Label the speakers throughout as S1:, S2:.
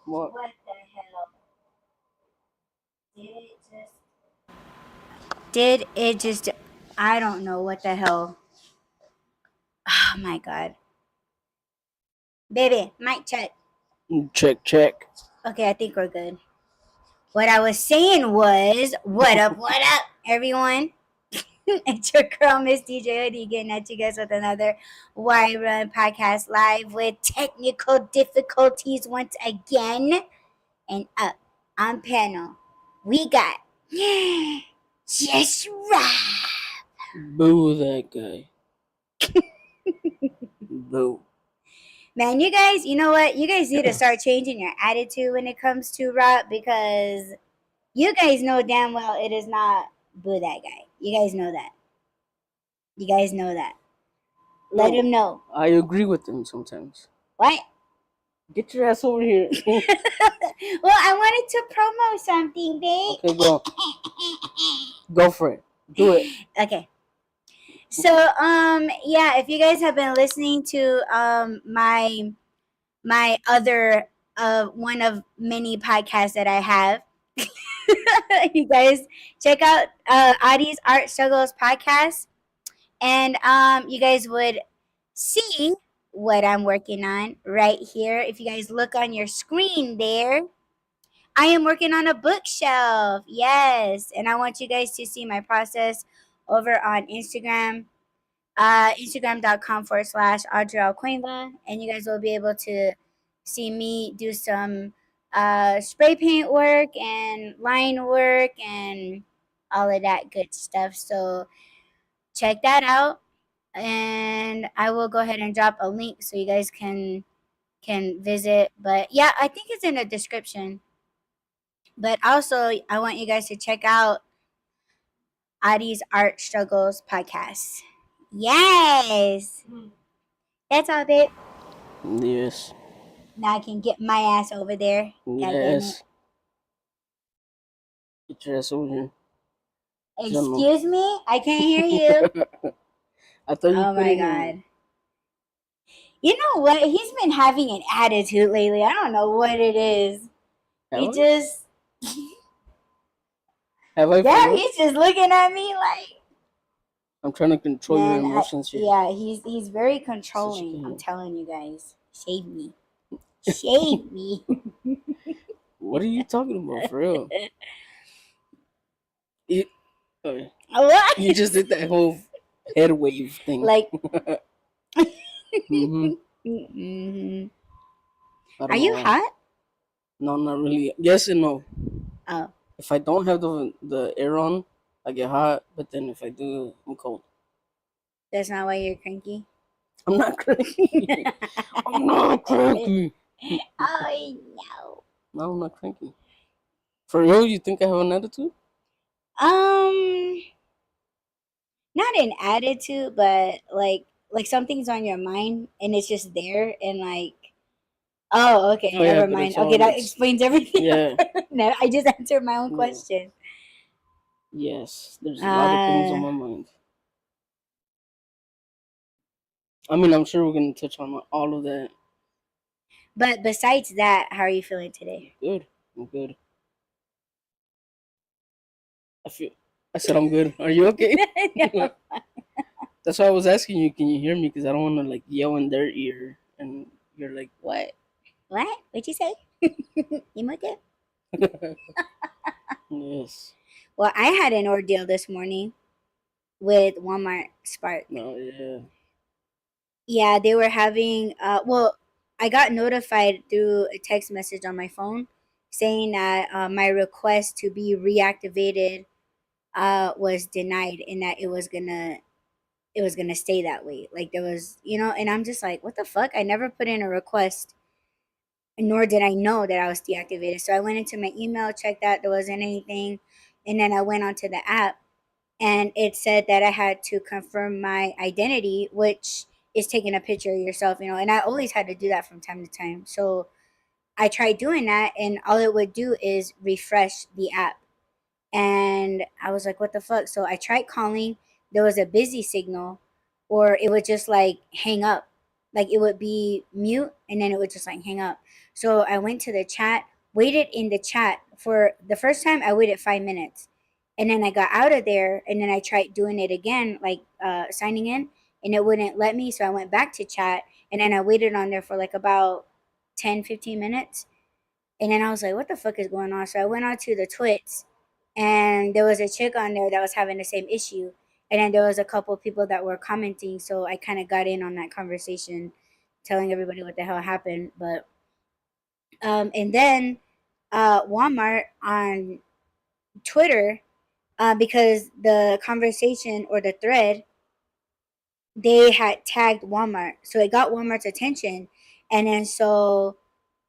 S1: What?
S2: What the hell? Did it just? Did it just? I don't know what the hell. Oh my god. Baby, mic check.
S1: Check, check.
S2: Okay, I think we're good. What I was saying was, what up, everyone? It's your girl, Miss DJ Hoodie, getting at you guys with another Why Run podcast live with technical difficulties once again. And up on panel, we got Just Right.
S1: Boo that guy. Boo.
S2: Man, you guys, you know what? You guys need to start changing your attitude when it comes to rap because you guys know damn well it is not boo that guy. You guys know that. You guys know that. Let
S1: No,
S2: him know.
S1: I agree with him sometimes.
S2: What?
S1: Get your ass over here.
S2: Well, I wanted to promote something, babe.
S1: Okay, go. Go for it. Do it.
S2: Okay. So, yeah, if you guys have been listening to my other one of many podcasts that I have, you guys check out Adi's Art Struggles podcast, and you guys would see what I'm working on right here. If you guys look on your screen there, I am working on a bookshelf. Yes. And I want you guys to see my process over on Instagram, instagram.com/AudreyalKoinva. And you guys will be able to see me do some spray paint work and line work and all of that good stuff. So check that out. And I will go ahead and drop a link so you guys can visit. But yeah, I think it's in the description. But also, I want you guys to check out Adi's Art Struggles podcast. Yes. That's all, babe.
S1: Yes.
S2: Now I can get my ass over there. God damn it.
S1: Yes. Get your ass over here.
S2: Excuse me? I can't hear you.
S1: I thought you
S2: Oh my
S1: couldn't hear me.
S2: god. You know what? He's been having an attitude lately. I don't know what it is. He
S1: Have I?
S2: just
S1: Have I?
S2: yeah,
S1: For real?
S2: he's just looking at me like
S1: I'm trying to control your
S2: man,
S1: emotions here.
S2: yeah, he's very
S1: So she
S2: controlling.
S1: can
S2: I'm
S1: hear.
S2: telling you guys. Save me. Save me.
S1: What are you talking about, for real? It, okay.
S2: What?
S1: You just did that whole head wave thing.
S2: Like
S1: hmm
S2: mm-hmm.
S1: I
S2: Are
S1: don't know
S2: you
S1: why.
S2: hot?
S1: No, not really. Yes and no.
S2: Oh,
S1: If I don't have the air on, I get hot. But then if I do, I'm cold.
S2: that's not why you're cranky.
S1: I'm not cranky. I'm not cranky.
S2: Oh no.
S1: No, I'm not cranky. For real, you think I have an attitude?
S2: Um, not an attitude, but like something's on your mind and it's just there and like oh okay,
S1: Oh yeah,
S2: never
S1: but
S2: mind.
S1: it's
S2: Okay,
S1: on.
S2: that explains everything.
S1: Yeah.
S2: No, I just answered my own
S1: Yeah.
S2: question.
S1: Yes, there's a lot of things on my mind. I mean, I'm sure we're gonna touch on all of that.
S2: But besides that, how are you feeling today?
S1: Good. I'm good. I feel. I said I'm good. Are you okay?
S2: No.
S1: That's why I was asking you. Can you hear me? Because I don't want to like yell in their ear, and you're like, what?
S2: What? What'd you say? You okay?
S1: Yes.
S2: Well, I had an ordeal this morning with Walmart Spark.
S1: No. Yeah.
S2: Yeah, they were having well, I got notified through a text message on my phone saying that my request to be reactivated was denied and that it was gonna stay that way. Like there was, and I'm just like, what the fuck? I never put in a request, nor did I know that I was deactivated. So I went into my email, checked that there wasn't anything, and then I went onto the app and it said that I had to confirm my identity, which is taking a picture of yourself, and I always had to do that from time to time. So I tried doing that, and all it would do is refresh the app. And I was like, what the fuck? So I tried calling, there was a busy signal, or it would just like hang up. like it would be mute and then it would just like hang up. So I went to the chat, waited in the chat for the first time. I waited 5 minutes, and then I got out of there, and then I tried doing it again, like signing in, and it wouldn't let me. So I went back to chat, and then I waited on there for like about 10-15 minutes, and then I was like, what the fuck is going on? So I went on to the twits, and there was a chick on there that was having the same issue. And then there was a couple of people that were commenting. So I kind of got in on that conversation, telling everybody what the hell happened. But, and then Walmart on Twitter, because the conversation or the thread, they had tagged Walmart. So it got Walmart's attention. And then so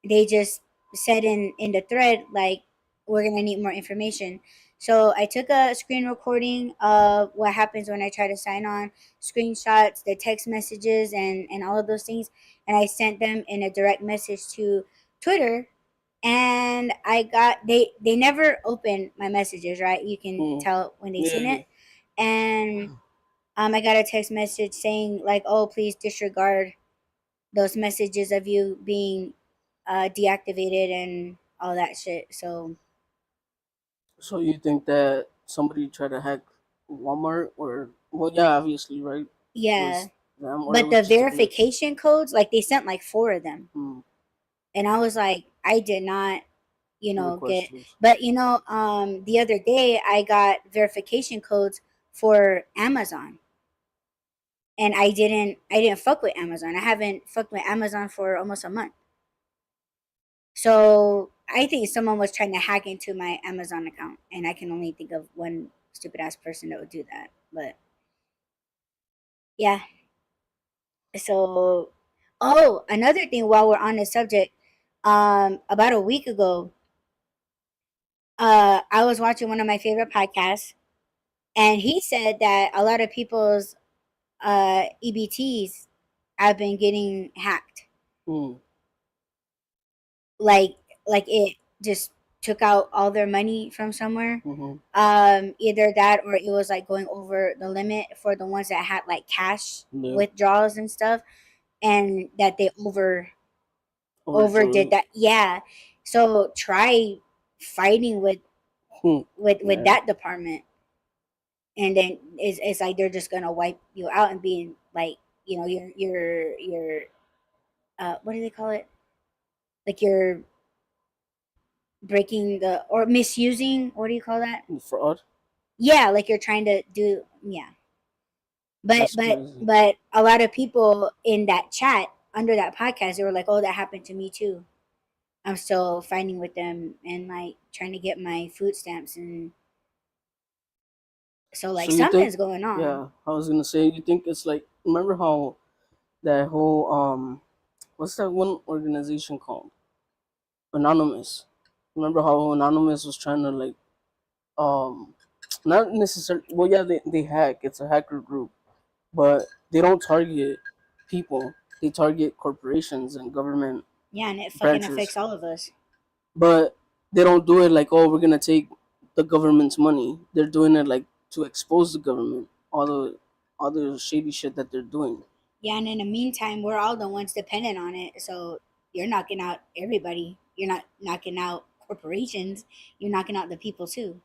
S2: they just said in the thread like, we're gonna need more information. So I took a screen recording of what happens when I try to sign on, screenshots, the text messages, and all of those things, and I sent them in a direct message to Twitter. And I got, they never opened my messages, right? You can
S1: Mm.
S2: tell when they've
S1: Yeah,
S2: seen
S1: yeah.
S2: it. And I got a text message saying like, oh, please disregard those messages of you being deactivated and all that shit. So
S1: So you think that somebody tried to hack Walmart, or well, yeah, obviously, right? It
S2: yeah,
S1: was them, or it
S2: but
S1: was
S2: the
S1: just a glitch.
S2: verification codes, like they sent like four of them,
S1: Mm.
S2: and I was like, I did not,
S1: Request
S2: get.
S1: those.
S2: But the other day I got verification codes for Amazon, and I didn't fuck with Amazon. I haven't fucked with Amazon for almost a month. So I think someone was trying to hack into my Amazon account, and I can only think of one stupid ass person that would do that. But yeah, so oh, another thing while we're on the subject, about a week ago, I was watching one of my favorite podcasts, and he said that a lot of people's EBTs have been getting hacked.
S1: Mm.
S2: Like it just took out all their money from somewhere.
S1: Mm-hmm.
S2: Either that or it was like going over the limit for the ones that had like cash
S1: Yeah.
S2: withdrawals and stuff, and that they
S1: Overdrew
S2: overdid
S1: it.
S2: that. Yeah. So try fighting with
S1: Hmm.
S2: with
S1: Yeah.
S2: that department, and then it's like they're just gonna wipe you out and being like, you're what do they call it? Like you're breaking the or misusing. What do you call that?
S1: Fraud.
S2: Yeah, like you're trying to do. Yeah. But
S1: That's
S2: but
S1: crazy.
S2: but a lot of people in that chat under that podcast, they were like, "Oh, that happened to me too." I'm still fighting with them and like trying to get my food stamps, and so like
S1: So you think?
S2: something's going on.
S1: Yeah, I was gonna say. You think it's like, remember how that whole what's that one organization called? Anonymous. Remember how Anonymous was trying to like um not necessarily, well, yeah, they hack, it's a hacker group, but they don't target people, they target corporations and government
S2: Yeah, and it fucking
S1: branches.
S2: affects all of us.
S1: But they don't do it like, oh, we're gonna take the government's money. They're doing it like to expose the government, all the shady shit that they're doing.
S2: Yeah, and in the meantime, we're all the ones dependent on it. So you're knocking out everybody. You're not knocking out corporations. You're knocking out the people too.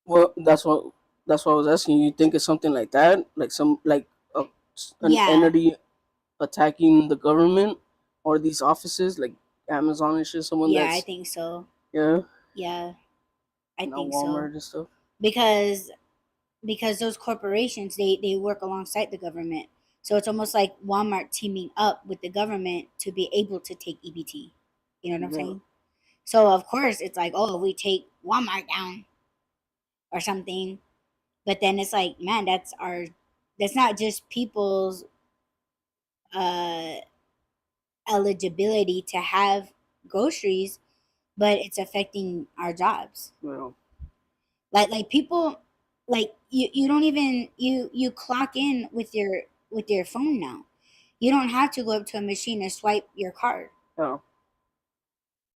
S1: Well, that's what I was asking you. You think it's something like that, like some like a, an
S2: Yeah,
S1: entity attacking the government or these offices like Amazon and shit, someone
S2: yeah, I
S1: that's,
S2: think so.
S1: yeah,
S2: Yeah, I
S1: not
S2: think so.
S1: Walmart and stuff.
S2: Because those corporations, they work alongside the government. So it's almost like Walmart teaming up with the government to be able to take EBT. You know what I'm
S1: Yeah.
S2: saying? So of course it's like, oh, if we take Walmart down or something, but then it's like, man, that's not just people's uh eligibility to have groceries, but it's affecting our jobs.
S1: Well,
S2: Like people, like you don't even you clock in with your phone now. You don't have to go up to a machine and swipe your card.
S1: yeah.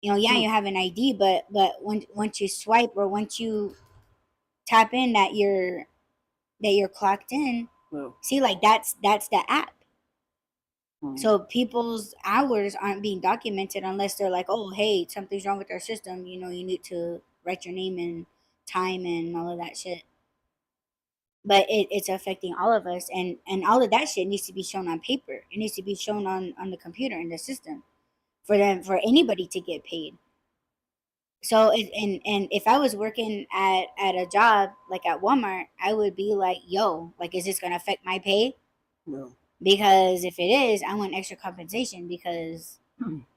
S2: Yeah,
S1: Hmm.
S2: you have an ID, but once you swipe or once you tap in that you're clocked in,
S1: Well,
S2: see, like that's the app. So people's hours aren't being documented unless they're like, oh, hey, something's wrong with our system. You know, you need to write your name and time and all of that shit. But it's affecting all of us, and all of that shit needs to be shown on paper. It needs to be shown on the computer in the system for anybody to get paid. So and if I was working at a job like at Walmart, I would be like, yo, like, is this gonna affect my pay?
S1: No.
S2: Because if it is, I want extra compensation because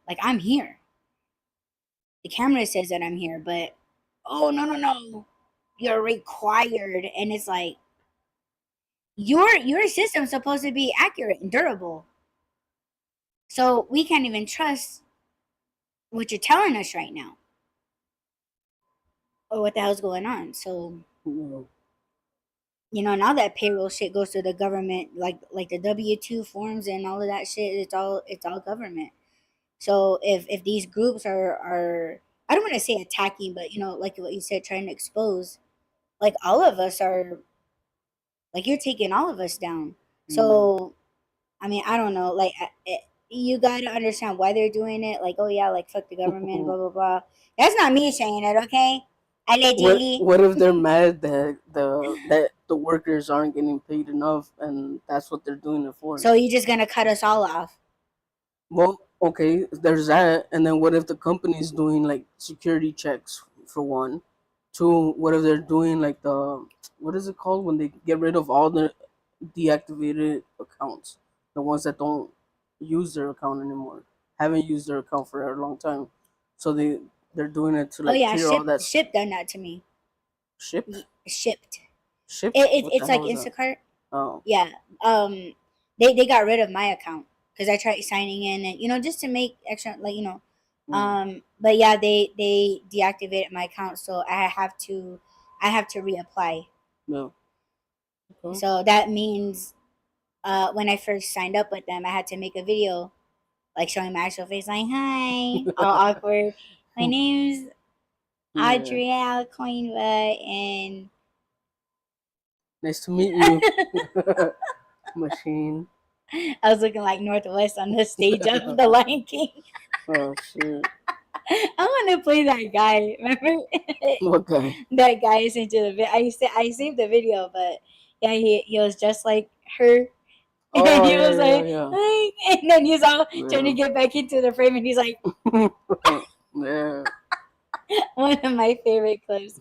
S2: like I'm here. The camera says that I'm here, but oh no, you're required, and it's like your system's supposed to be accurate and durable. So we can't even trust what you're telling us right now or what the hell's going on. So
S1: No.
S2: now that payroll shit goes to the government, like the W-2 forms and all of that shit, it's all government. So if these groups are I don't want to say attacking, but like what you said, trying to expose, like all of us are, like you're taking all of us down. So I mean, I don't know, like you got to understand why they're doing it. Like, oh yeah, like fuck the government, blah blah blah. That's not me saying it, okay? Allegedly.
S1: What if they're mad that the workers aren't getting paid enough and that's what they're doing it for?
S2: So you're just gonna cut us all off?
S1: Well, okay, there's that, and then what if the company's doing like security checks for one? Two, what if they're doing like the what is it called when they get rid of all the deactivated accounts, the ones that don't use their account anymore, haven't used their account for a long time, so they're doing it to
S2: Oh
S1: like
S2: yeah,
S1: clear all that
S2: ship done that to me.
S1: ship
S2: Shipped.
S1: ship. What the
S2: It's like
S1: hell is that?
S2: Instacart.
S1: Oh,
S2: Yeah. They got rid of my account because I tried signing in, and just to make extra, like
S1: mm,
S2: but yeah, they deactivated my account, so I have to reapply.
S1: no, okay.
S2: So that means when I first signed up with them, I had to make a video like showing my actual face, like, hi, all awkward. My name's
S1: Yeah,
S2: AudreyalKoinva, and
S1: nice to meet you, machine.
S2: I was looking like Northwest on the stage of The Lion King.
S1: Oh shit,
S2: I want to play that guy. Remember
S1: what guy?
S2: that guy I sent you the video? I saved the video, but yeah, he was just like her, and
S1: Oh
S2: he
S1: yeah,
S2: was
S1: yeah,
S2: like,
S1: yeah,
S2: "Hi," and then he's all trying to
S1: yeah.
S2: get back into the frame, and he's like,
S1: Yeah.
S2: one of my favorite clips.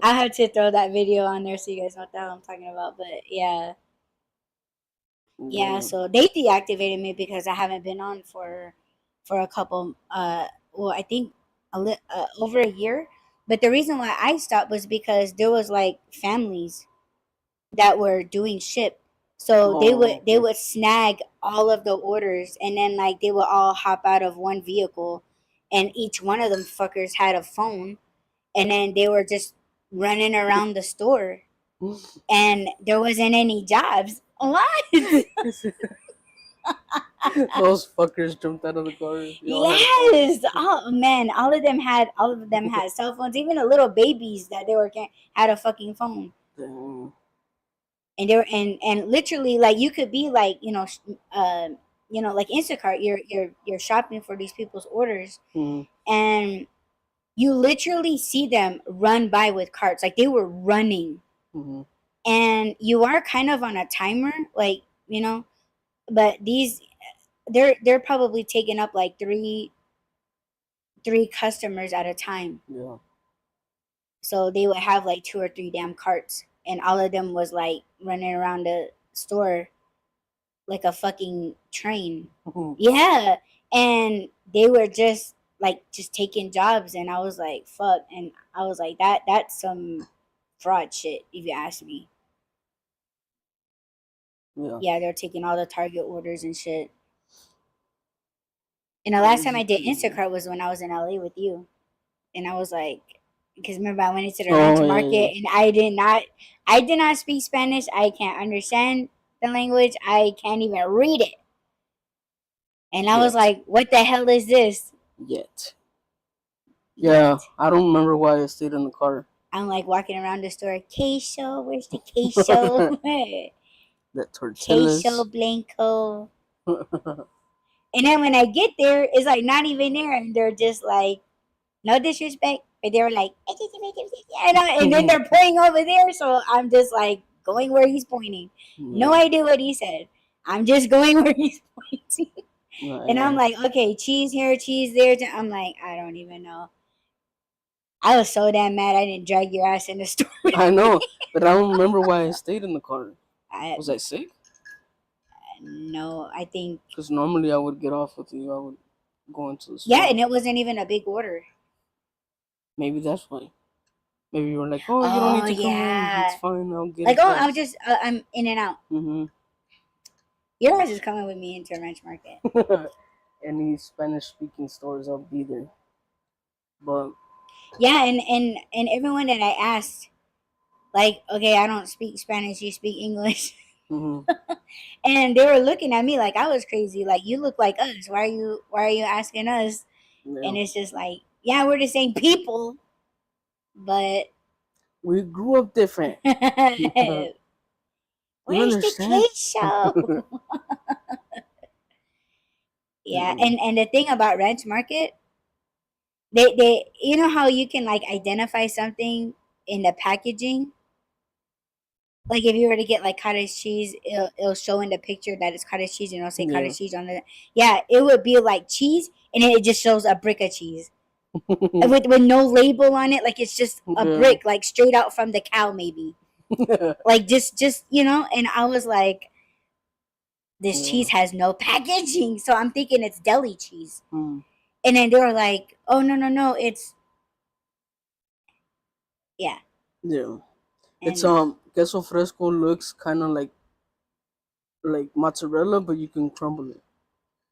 S2: I had to throw that video on there so you guys know what the hell I'm talking about. But yeah, yeah.
S1: Yeah.
S2: So they deactivated me because I haven't been on for a couple. Well, I think over a year. But the reason why I stopped was because there was like families that were doing ship. So they would
S1: Oh,
S2: they
S1: okay.
S2: would snag all of the orders, and then like they would all hop out of one vehicle, and each one of them fuckers had a phone, and then they were just running around the store, and there wasn't any jobs. What?
S1: Those fuckers jumped out of the car. They all had a phone.
S2: Yes. Oh man, all of them had cell phones. Even the little babies that they were had a fucking phone.
S1: Dang.
S2: And they were and literally, like, you could be like, like Instacart, you're shopping for these people's orders,
S1: Mm-hmm.
S2: and you literally see them run by with carts, like they were running,
S1: Mm-hmm.
S2: and you are kind of on a timer, like, but these, they're probably taking up like three customers at a time.
S1: Yeah.
S2: So they would have like two or three damn carts, and all of them was like running around the store like a fucking train. Yeah. And they were just taking jobs, and I was like, fuck. And I was like, that's some fraud shit, if you ask me.
S1: Yeah.
S2: Yeah, they're taking all the Target orders and shit. And the last time I
S1: Crazy,
S2: did
S1: crazy.
S2: Instacart was when I was in LA with you. And I was like, because remember I went into the ranch
S1: Oh yeah,
S2: market, and I did not speak Spanish. I can't understand the language. I can't even read it. And I
S1: yeah.
S2: was
S1: Yet.
S2: like, what the hell is this?
S1: Yet. Yeah.
S2: Yet.
S1: I don't remember why I stayed in the car.
S2: I'm like walking around the store. Queso, where's the queso?
S1: That
S2: Queso
S1: tortillas.
S2: blanco. And then when I get there, it's like not even there, and they're just like, no disrespect, but they were like, and then they're pointing over there, so I'm just like going where he's pointing. No
S1: Yeah.
S2: idea what he said. I'm just going where he's pointing, and I'm
S1: Yeah.
S2: like, okay, cheese here, cheese there. I'm like, I don't even know. I was so damn mad I didn't drag your ass in the store.
S1: I know, but I don't remember why I stayed in the car.
S2: I
S1: Was I sick?
S2: no, I think
S1: Because normally I would get off with you. I would go into the
S2: yeah,
S1: store.
S2: and it wasn't even a big order.
S1: Maybe that's why. Maybe you were like, "Oh, you don't
S2: Oh
S1: need to come in. It's
S2: yeah,
S1: fine. I'll get
S2: like
S1: it
S2: oh, I'm
S1: fast."
S2: just I'm in and out.
S1: Mm-hmm.
S2: Your ass is coming with me into a ranch market.
S1: Any Spanish-speaking stores, I'll be there. But
S2: Yeah, and everyone that I asked, like, okay, I don't speak Spanish, you speak English.
S1: mm-hmm.
S2: And they were looking at me like I was crazy. Like, you look like us. Why are you asking us?
S1: Yeah,
S2: And it's just like, yeah, we're the same people, but
S1: we grew up different. You
S2: where's the
S1: understand?
S2: queso? Yeah,
S1: Yeah.
S2: and the thing about ranch market, they you know how you can like identify something in the packaging. Like if you were to get like cottage cheese, it'll show in the picture that it's cottage cheese, and it'll say
S1: Yeah.
S2: cottage cheese on it. Yeah, it would be like cheese, and then it just shows a brick of cheese with no label on it. Like it's just a
S1: Yeah.
S2: brick, like straight out from the cow, maybe. Like just And I was like, this
S1: Yeah.
S2: cheese has no packaging, so I'm thinking it's deli cheese.
S1: Mm.
S2: And then they were like, oh no, it's yeah,
S1: Yeah. It's
S2: and
S1: queso fresco looks kind of like mozzarella, but you can crumble it.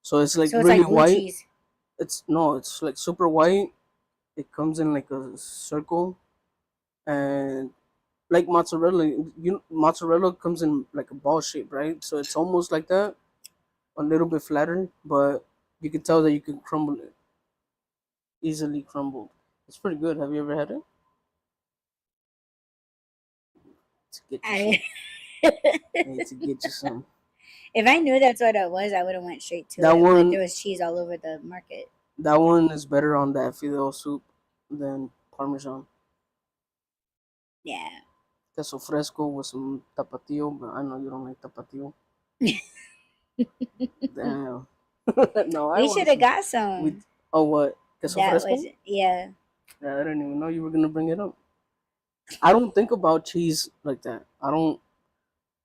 S1: So it's like
S2: so it's
S1: really
S2: like blue
S1: white.
S2: cheese.
S1: It's no, it's like super white. It comes in like a circle, and like mozzarella, mozzarella comes in like a ball shape, right? So it's almost like that, a little bit flatter, but you can tell that you can crumble it, easily crumbled. It's pretty good. Have you ever had it? To get you some.
S2: I
S1: I need to get you some.
S2: If I knew that's what it was, I would have went straight to
S1: That
S2: it. But
S1: one,
S2: there was cheese all over the market.
S1: that one is better on that fideo soup than Parmesan.
S2: Yeah.
S1: Queso fresco with some tapatio, but I know you don't like tapatio. Damn. No, I
S2: We
S1: want
S2: should have
S1: some.
S2: got
S1: With
S2: some.
S1: oh what? Queso
S2: That was
S1: fresco?
S2: yeah.
S1: Yeah, I didn't even know you were gonna bring it up. I don't think about cheese like that. I don't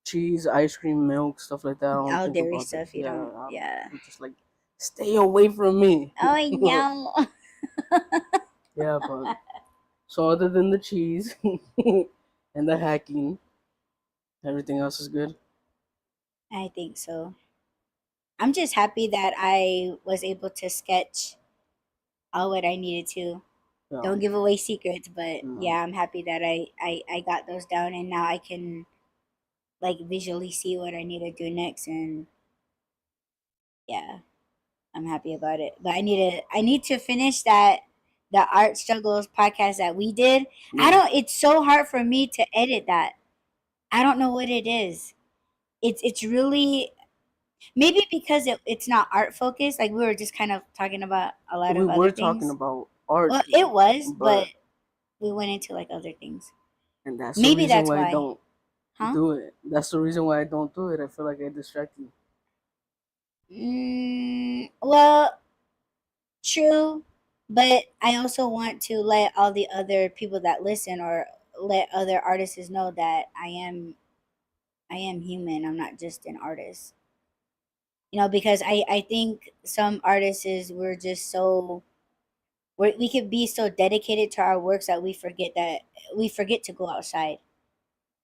S1: cheese, ice cream, milk, stuff like that. I don't
S2: All
S1: think
S2: dairy
S1: about that.
S2: stuff you
S1: Yeah,
S2: don't yeah.
S1: I'm just like, stay away from me.
S2: Oh yeah.
S1: Yeah, but so other than the cheese and the hacking, everything else is good.
S2: I think so. I'm just happy that I was able to sketch all what I needed to.
S1: Yeah,
S2: Don't give away secrets, but
S1: no.
S2: yeah, I'm happy that I got those down, and now I can like visually see what I need to do next, and yeah, I'm happy about it. But I need to finish the art struggles podcast that we did. I
S1: Yeah.
S2: don't It's so hard for me to edit that. I don't know what it is. It's really maybe because it's not art focused. Like we were just kind of talking about a lot
S1: We
S2: of other
S1: were talking
S2: things.
S1: about art,
S2: Well, it was, but
S1: but
S2: we went into like other things.
S1: and that's the
S2: Maybe
S1: reason
S2: that's
S1: why I
S2: why.
S1: don't
S2: Huh?
S1: do it. That's the reason why I don't do it. I feel like I distract you.
S2: Well, true, but I also want to let all the other people that listen or let other artists know that I am human. I'm not just an artist. Because I think some artists we're just so we could be so dedicated to our works that we forget to go outside.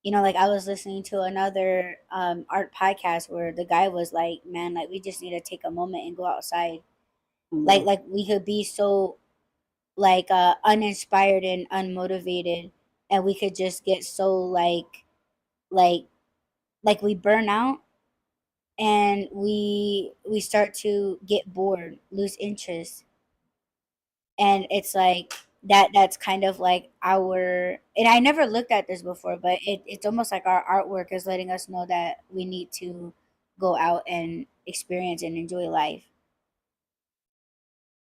S2: Like I was listening to another art podcast where the guy was like, "Man, like we just need to take a moment and go outside."
S1: Yeah.
S2: Like we could be so like uninspired and unmotivated, and we could just get so like we burn out, and we start to get bored, lose interest, and it's like that's kind of like our, and I never looked at this before, but it's almost like our artwork is letting us know that we need to go out and experience and enjoy life.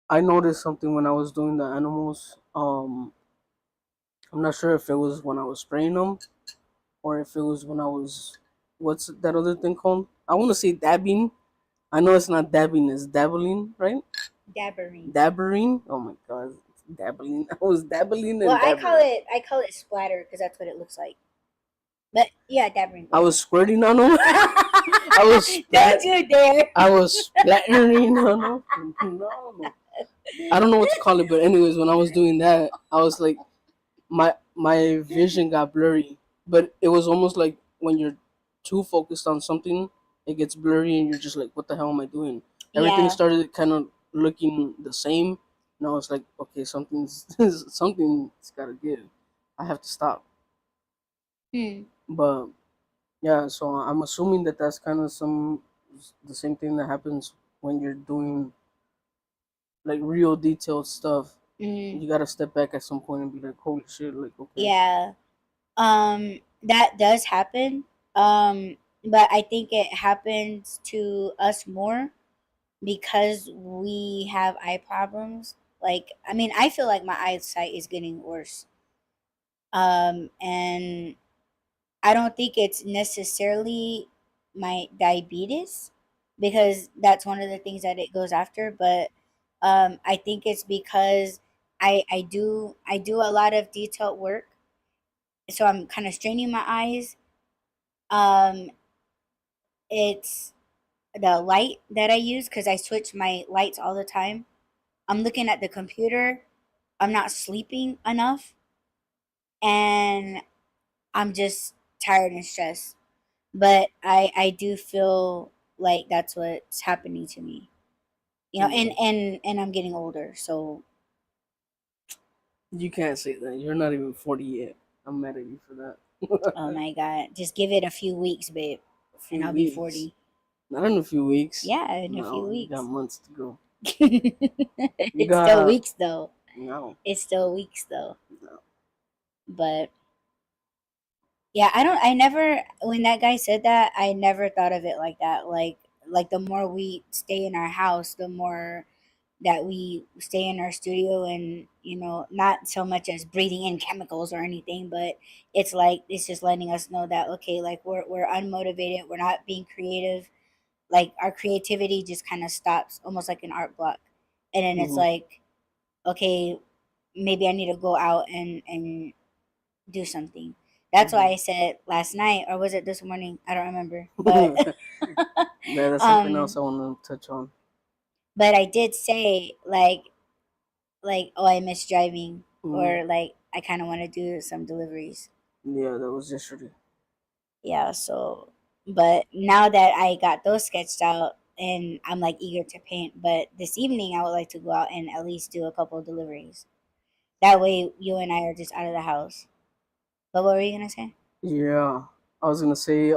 S1: I noticed something when I was doing the animals. I'm not sure if it was when I was spraying them or if it was when I was, what's that other thing called? I want to say dabbing. I know it's not dabbing, it's dabbling, right?
S2: Dabbering.
S1: Dabbering. Oh my god, dabbling. I was dabbling
S2: Well,
S1: and dabbering.
S2: I call it splatter because that's what it looks like. But yeah, dabbering. Go
S1: I
S2: ahead.
S1: was squirting on them. I was
S2: Don't
S1: splat.
S2: you dare.
S1: I was splattering on them. No. I don't know what to call it, but anyways, when I was doing that, I was like, my vision got blurry, but it was almost like when you're too focused on something, it gets blurry, and you're just like, what the hell am I doing? Everything
S2: Yeah.
S1: started kind of looking the same, and I was like, okay, something's gotta give. I have to stop.
S2: Hmm.
S1: But yeah, so I'm assuming that that's kind of the same thing that happens when you're doing like real detailed stuff.
S2: Mm,
S1: You gotta step back at some point and be like, holy shit, like okay.
S2: yeah. That does happen. But I think it happens to us more because we have eye problems. Like, I mean, I feel like my eyesight is getting worse. And I don't think it's necessarily my diabetes because that's one of the things that it goes after, but I think it's because I do a lot of detailed work, so I'm kind of straining my eyes. Um, it's the light that I use because I switch my lights all the time. I'm looking at the computer. I'm not sleeping enough, and I'm just tired and stressed. But I do feel like that's what's happening to me. You know,
S1: Yeah.
S2: and I'm getting older, so
S1: You can't say that. You're not even 40 yet. I'm mad at you for that.
S2: oh my god, just give it a few weeks, babe,
S1: A few
S2: and I'll be
S1: weeks.
S2: 40.
S1: Not in a few weeks.
S2: Yeah, in a few
S1: No, you got
S2: weeks.
S1: months to go. You
S2: It's still
S1: got
S2: weeks though.
S1: no,
S2: It's still weeks though.
S1: no.
S2: But yeah, I don't. I never. When that guy said that, I never thought of it like that. Like the more we stay in our house, the more that we stay in our studio, and not so much as breathing in chemicals or anything, but it's like it's just letting us know that okay, like we're unmotivated, we're not being creative, like our creativity just kind of stops, almost like an art block, and then it's
S1: Hmm.
S2: like okay, maybe I need to go out and do something. That's why
S1: Hmm.
S2: I said last night, or was it this morning? I don't remember. But
S1: Yeah, that's something else
S2: um
S1: I want to touch on.
S2: but I did say like oh, I miss driving,
S1: Hmm.
S2: or like I kind of want to do some deliveries.
S1: Yeah, that was yesterday.
S2: Yeah, so but now that I got those sketched out and I'm like eager to paint, but this evening I would like to go out and at least do a couple of deliveries. That way you and I are just out of the house. But what were you going to say?
S1: Yeah, I was gonna say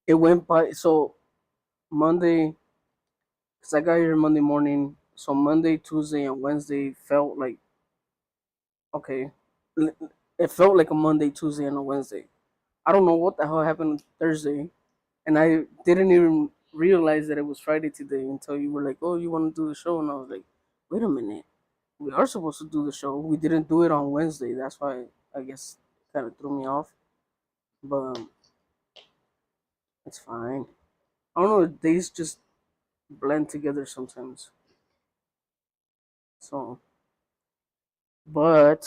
S1: it went by so Monday because I got here Monday morning. So Monday, Tuesday, and Wednesday felt like okay. It felt like a Monday, Tuesday, and a Wednesday. I don't know what the hell happened Thursday, and I didn't even realize that it was Friday today until you were like, "Oh, you want to do the show?" And I was like, "Wait a minute, we are supposed to do the show. We didn't do it on Wednesday. That's why I guess kind of threw me off." But it's fine. I don't know. Days just blend together sometimes. So, but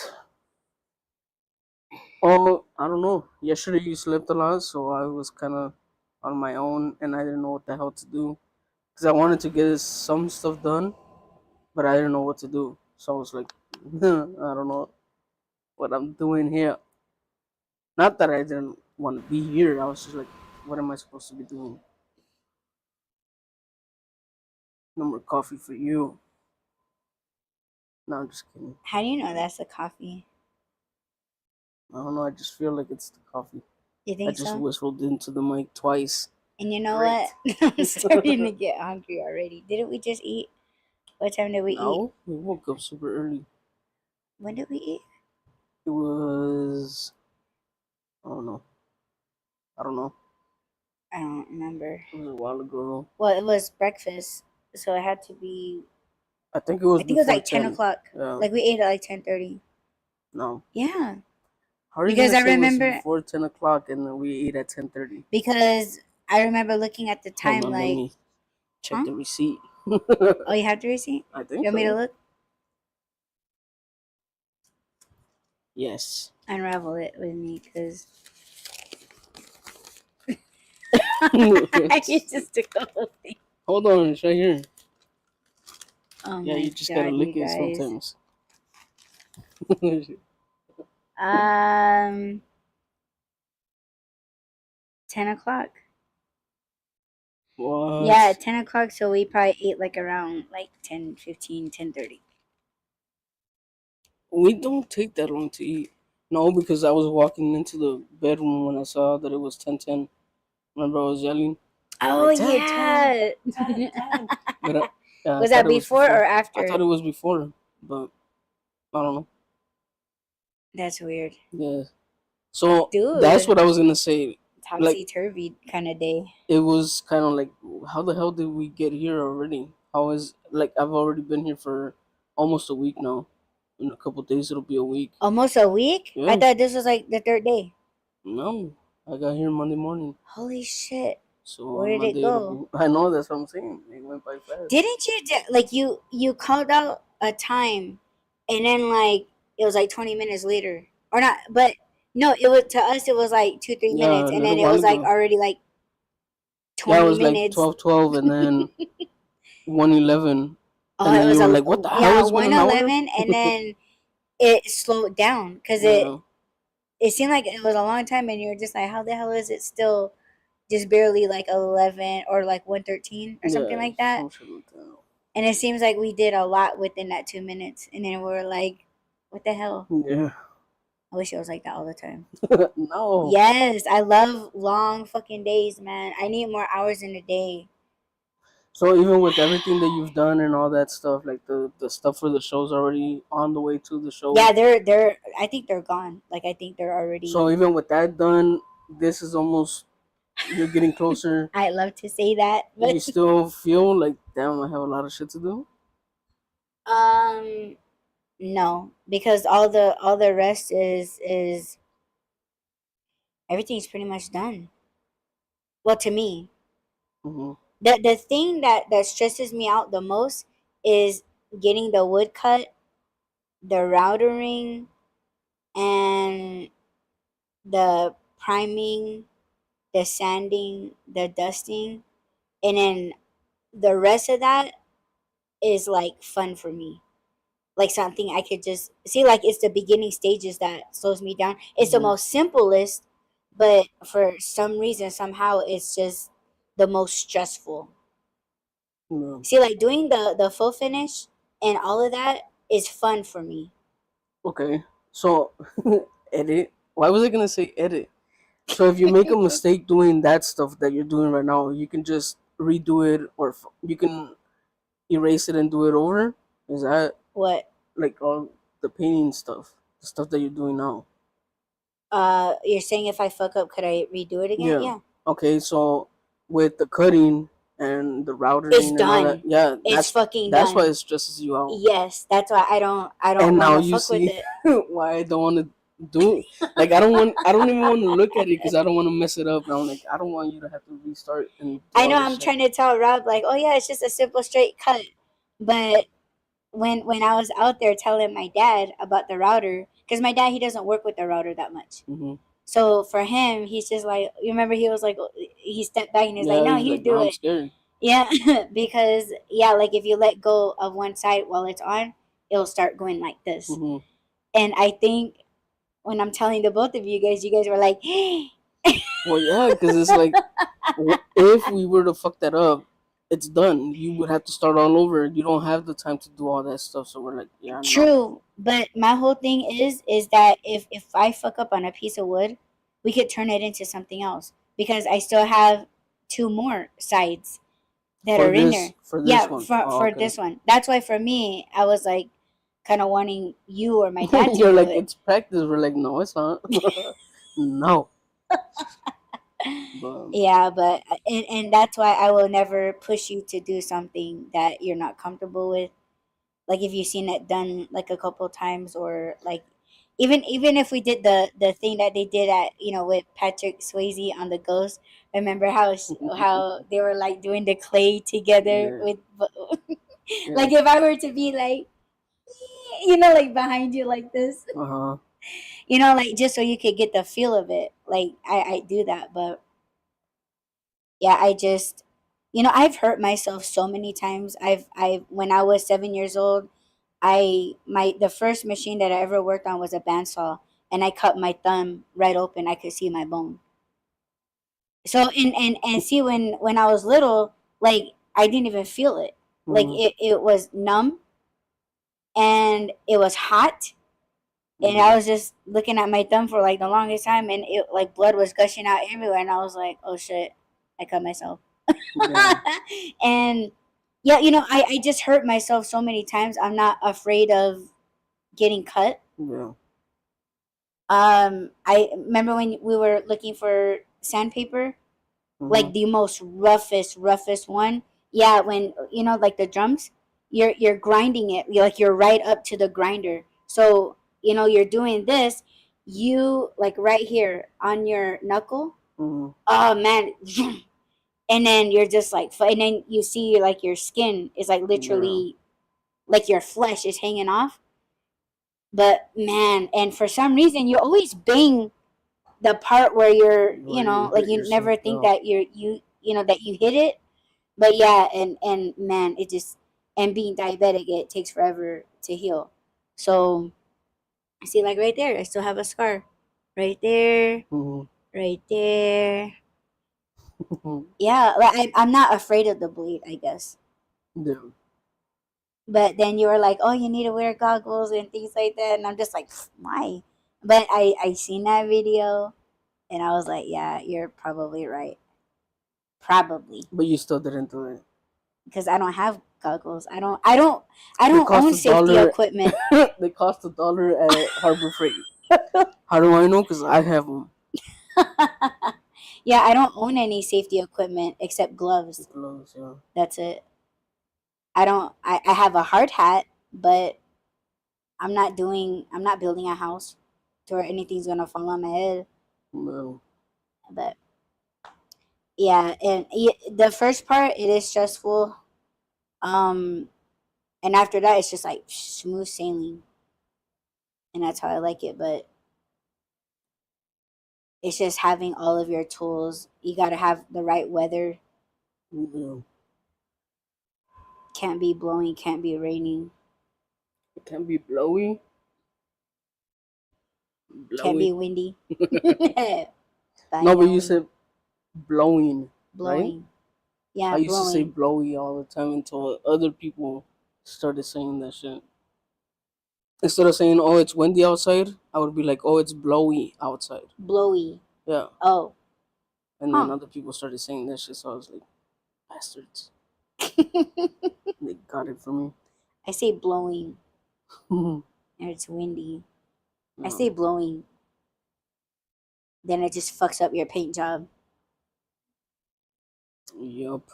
S1: oh, I don't know. Yesterday you slept a lot, so I was kind of on my own, and I didn't know what the hell to do because I wanted to get some stuff done, but I didn't know what to do. So I was like, I don't know what I'm doing here. Not that I didn't want to be here. I was just like, what am I supposed to be doing? No more coffee for you. No, I'm just kidding.
S2: How do you know that's the coffee?
S1: I don't know. I just feel like it's the coffee.
S2: You
S1: I
S2: think
S1: just
S2: so?
S1: whistled into the mic twice.
S2: And you know what?
S1: Great.
S2: I'm starting to get hungry already. Didn't we just eat? What time did we eat?
S1: No, we woke up super early.
S2: When did we eat?
S1: It was I don't know. I don't know.
S2: I don't remember.
S1: It was a while ago.
S2: Well, it was breakfast, so it had to be.
S1: I think it was
S2: I think it was
S1: before
S2: like 10
S1: 10.
S2: o'clock.
S1: Yeah.
S2: Like we ate at like 10:30.
S1: No.
S2: Yeah,
S1: How are you
S2: because
S1: gonna
S2: I
S1: say it was
S2: remember
S1: before 10 o'clock and then we ate at 10:30?
S2: because I remember looking at the
S1: Hold
S2: time
S1: on, let
S2: like,
S1: me check
S2: huh?
S1: the receipt.
S2: Oh, you have the receipt?
S1: I
S2: You
S1: think
S2: want me to
S1: so.
S2: look?
S1: Yes.
S2: Unravel it with me, because you just took the whole thing.
S1: Hold on, it's right here.
S2: Oh
S1: Yeah, you
S2: my
S1: just gotta
S2: god, you
S1: lick it
S2: guys.
S1: sometimes.
S2: Um, 10 o'clock. Yeah,
S1: What?
S2: 10 o'clock. So we probably ate like around like 10:15, 10:30.
S1: We don't take that long to eat. No, because I was walking into the bedroom when I saw that it was 10:10. Remember, I was yelling,
S2: Oh
S1: like 10, 10,
S2: yeah.
S1: 10, 10. But I
S2: Was
S1: thought
S2: that
S1: it was
S2: before
S1: before.
S2: or
S1: I thought
S2: after?
S1: it was before, but I don't know.
S2: That's weird.
S1: Yeah. So that's
S2: Dude,
S1: what I was gonna say. Like
S2: topsy turvy kind of day.
S1: it was kind of like, how the hell did we get here already? How is like I've already been here for almost a week now. In a couple days, it'll be a week.
S2: Almost a week? I
S1: Yeah.
S2: thought this was like the third day.
S1: No, I got here Monday morning.
S2: Holy shit.
S1: So
S2: Where
S1: on
S2: did it
S1: Monday, it'll
S2: go?
S1: be. I know that's what I'm saying. It went by fast.
S2: Didn't you like you called out a time and then like it was like 20 minutes later. Or not, but no, it was to us it was like 2 3
S1: Yeah,
S2: minutes
S1: a
S2: and then
S1: little
S2: it
S1: while
S2: was like
S1: ago.
S2: already like
S1: Yeah, it
S2: 20
S1: was like
S2: minutes.
S1: 12:12, and then 1:11,
S2: Oh,
S1: and
S2: it
S1: then
S2: was
S1: you were
S2: a
S1: like, "What the hell?
S2: yeah,
S1: It's been an hour."
S2: 1:11 and then it slowed down cuz
S1: Yeah,
S2: it seemed like it was a long time and you were just like how the hell is it still just barely like 11 or like 1:13 or something
S1: yeah,
S2: like that?
S1: some shit like that.
S2: And it seems like we did a lot within that 2 minutes. And then we were like, what the hell?
S1: Yeah.
S2: I wish it was like that all the time.
S1: No.
S2: Yes, I love long fucking days, man. I need more hours in a day.
S1: So even with everything that you've done and all that stuff, like the stuff for the show's already on the way to the show.
S2: Yeah, they're I think they're gone. Like I think they're
S1: So
S2: already
S1: even with that done, this is almost you're getting closer.
S2: I love to say that, but
S1: You still feel like, damn, I have a lot of shit to do.
S2: um no, because all the rest is everything's pretty much done. Well, to me,
S1: Hmm.
S2: the thing that stresses me out the most is getting the wood cut, the routering, and the priming, the sanding, the dusting, and then the rest of that is like fun for me. Like something I could just see, like it's the beginning stages that slows me down. It's the
S1: Hmm.
S2: most simplest, but for some reason, somehow it's just the most stressful.
S1: Yeah.
S2: See, like doing the full finish and all of that is fun for me.
S1: Okay. So edit. Why was I gonna say edit? So if you make a mistake doing that stuff that you're doing right now, you can just redo it, or you can erase it and do it over. Is that
S2: What?
S1: like all the painting stuff, the stuff that you're doing now?
S2: You're saying if I fuck up, could I redo it again?
S1: Yeah.
S2: Yeah.
S1: Okay. So with the cutting and the
S2: It's
S1: routering and all that,
S2: done.
S1: yeah,
S2: It's fucking
S1: that's why
S2: done.
S1: it stresses you out.
S2: Yes, that's why I don't
S1: And
S2: want
S1: now
S2: to
S1: you
S2: fuck with
S1: see
S2: it.
S1: why I don't want to do. Like I don't even want to look at it because I don't want to mess it up. And I'm like, I don't want you to have to restart and do
S2: I
S1: all
S2: know
S1: this
S2: I'm
S1: shit.
S2: trying to tell Rob like, oh yeah, it's just a simple straight cut. But when I was out there telling my dad about the router, because my dad he doesn't work with the router that much.
S1: Hmm.
S2: So for him, he's just like, you remember he was like, he stepped back and he's like,
S1: Yeah,
S2: no,
S1: he's
S2: you
S1: like, no,
S2: do
S1: I'm
S2: it.
S1: scared.
S2: Yeah, because yeah, like if you let go of one side while it's on, it'll start going like this.
S1: Hmm.
S2: And I think when I'm telling the both of you guys were like,
S1: Well, yeah, because it's like, if we were to fuck that up, it's done. You would have to start all over. You don't have the time to do all that stuff. So we're like, yeah, no.
S2: true. But my whole thing is that if I fuck up on a piece of wood, we could turn it into something else because I still have two more sides that are in there.
S1: For this
S2: Yeah,
S1: one. Oh,
S2: for
S1: okay.
S2: this one. That's why for me, I was like kind of wanting you or my dad to
S1: You're
S2: do
S1: like,
S2: it.
S1: it's practice. We're like, no, it's not. No. But
S2: Yeah, but and that's why I will never push you to do something that you're not comfortable with. Like if you've seen it done like a couple times, or like even if we did the thing that they did at with Patrick Swayze on the Ghost. Remember how they were like doing the clay together
S1: yeah,
S2: with
S1: yeah,
S2: like if I were to be like like behind you like this,
S1: uh-huh.
S2: like just so you could get the feel of it. Like I do that, but yeah, I just I've hurt myself so many times. I when I was 7 years old, the first machine that I ever worked on was a bandsaw, and I cut my thumb right open. I could see my bone. So and see, when I was little, like I didn't even feel it. Like
S1: Mm-hmm.
S2: it was numb, and it was hot, and I
S1: Yeah,
S2: was just looking at my thumb for like the longest time, and it like blood was gushing out everywhere, and I was like, oh shit, I cut myself.
S1: yeah,
S2: And yeah, I just hurt myself so many times. I'm not afraid of getting cut.
S1: yeah.
S2: I remember when we were looking for sandpaper,
S1: Mm-hmm.
S2: like the most roughest one. Yeah, when like the drums, you're grinding it. You're right up to the grinder. So you're doing this. You like right here on your knuckle.
S1: Mm-hmm.
S2: Oh man, and then you're just like, and then you see like your skin is like
S1: Yeah,
S2: literally like your flesh is hanging off. But man, and for some reason you always bang the part where you're
S1: where you
S2: like
S1: hurt
S2: you
S1: yourself.
S2: never think
S1: Yeah,
S2: that that you hit it. But yeah, and man, it just, and being diabetic, it takes forever to heal. So see, like right there, I still have a scar right there,
S1: mm-hmm.
S2: right there. Yeah, like I'm not afraid of the bleed, I guess.
S1: Yeah,
S2: But then you were like, oh, you need to wear goggles and things like that, and I'm just like, why? But I seen that video, and I was like, yeah, you're probably right. Probably.
S1: but you still didn't do it.
S2: Because I don't have goggles. I
S1: They
S2: don't
S1: cost
S2: own
S1: a
S2: safety
S1: dollar.
S2: equipment.
S1: They cost $1 at Harbor Freight. How do I know? Because I have them.
S2: Yeah, I don't own any safety equipment except gloves.
S1: Gloves, yeah.
S2: That's it. I don't I have a hard hat, but I'm not building a house to where anything's gonna fall on my head.
S1: No.
S2: But yeah, and the first part, it is stressful. Um and after that it's just like smooth sailing, and that's how I like it. But it's just having all of your tools. You got to have the right weather.
S1: Yeah.
S2: Can't be blowing, can't be raining,
S1: It can be blowy.
S2: can't be
S1: Blowy.
S2: windy.
S1: No, but you
S2: Binary.
S1: said blowing, right?
S2: Blowing.
S1: I
S2: Yeah,
S1: used to say
S2: blowing.
S1: blowy all the time until other people started saying that shit. Instead of saying, oh, it's windy outside, I would be like, oh, it's blowy outside.
S2: Blowy.
S1: Yeah.
S2: Oh,
S1: And then
S2: huh.
S1: other people started saying that shit, so I was like, bastards. They got it from me.
S2: I say blowing,
S1: Yeah.
S2: and it's windy. I say blowing, then it just fucks up your paint job.
S1: Yup.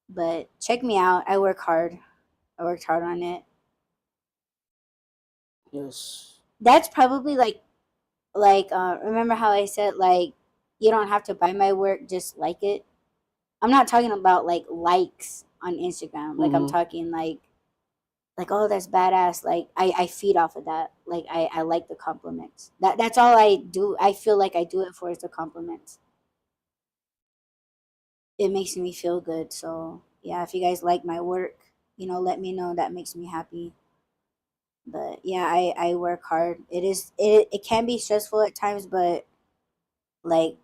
S2: But check me out. I work hard. I worked hard on it.
S1: Yes.
S2: That's probably remember how I said like you don't have to buy my work, just like it. I'm not talking about like likes on Instagram. Like I'm
S1: Mm-hmm.
S2: talking like oh that's badass. Like I feed off of that. Like I like the compliments. That's all I do. I feel like I do it for is the compliments. It makes me feel good. So yeah, if you guys like my work, let me know. That makes me happy. But yeah, I work hard. It can be stressful at times, but like